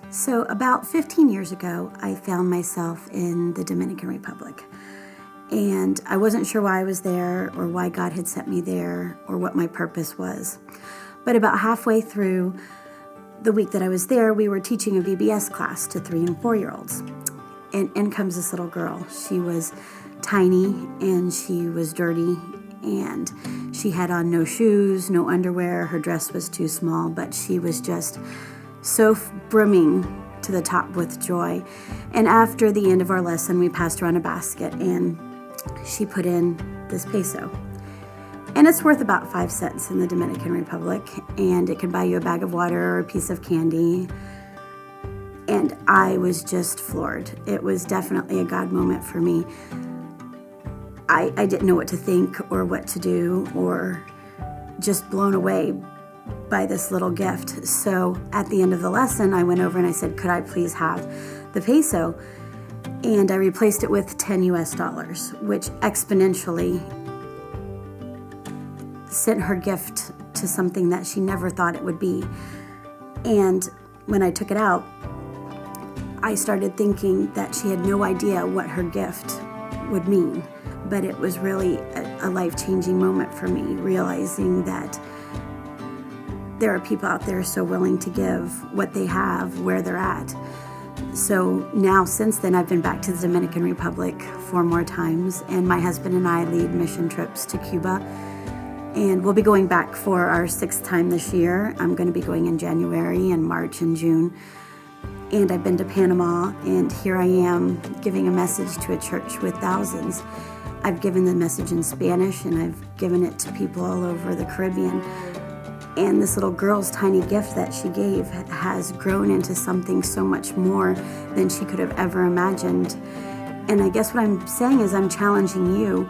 So about 15 years ago, I found myself in the Dominican Republic. And I wasn't sure why I was there or why God had sent me there or what my purpose was. But about halfway through the week that I was there, we were teaching a VBS class to 3 and 4-year-olds. And in comes this little girl. She was tiny and she was dirty and she had on no shoes, no underwear. Her dress was too small, but she was just so brimming to the top with joy. And after the end of our lesson, we passed around a basket and she put in this peso. And it's worth about 5 cents in the Dominican Republic, and it can buy you a bag of water or a piece of candy. And I was just floored. It was definitely a God moment for me. I didn't know what to think or what to do, or just blown away by this little gift. So at the end of the lesson, I went over and I said, could I please have the peso? And I replaced it with 10 US dollars, which exponentially sent her gift to something that she never thought it would be. And when I took it out, I started thinking that she had no idea what her gift would mean. But it was really a life-changing moment for me, realizing that there are people out there so willing to give what they have, where they're at. So now, since then, I've been back to the Dominican Republic 4 more times, and my husband and I lead mission trips to Cuba. And we'll be going back for our 6th time this year. I'm going to be going in January and March and June. And I've been to Panama, and here I am giving a message to a church with thousands. I've given the message in Spanish, and I've given it to people all over the Caribbean. And this little girl's tiny gift that she gave has grown into something so much more than she could have ever imagined. And I guess what I'm saying is I'm challenging you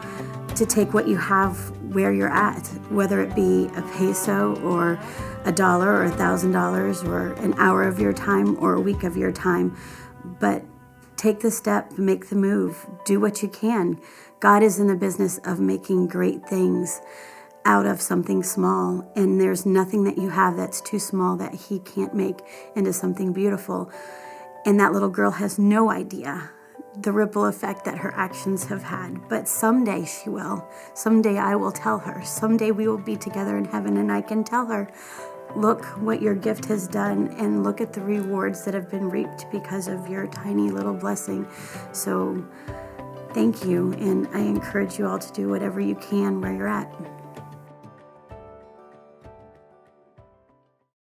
to take what you have where you're at, whether it be a peso or $1 or $1,000 or an hour of your time or a week of your time. But take the step, make the move, do what you can. God is in the business of making great things out of something small, and there's nothing that you have that's too small that He can't make into something beautiful. And that little girl has no idea the ripple effect that her actions have had, but someday she will. Someday I will tell her. Someday we will be together in heaven, and I can tell her, look what your gift has done, and look at the rewards that have been reaped because of your tiny little blessing. So thank you, and I encourage you all to do whatever you can where you're at.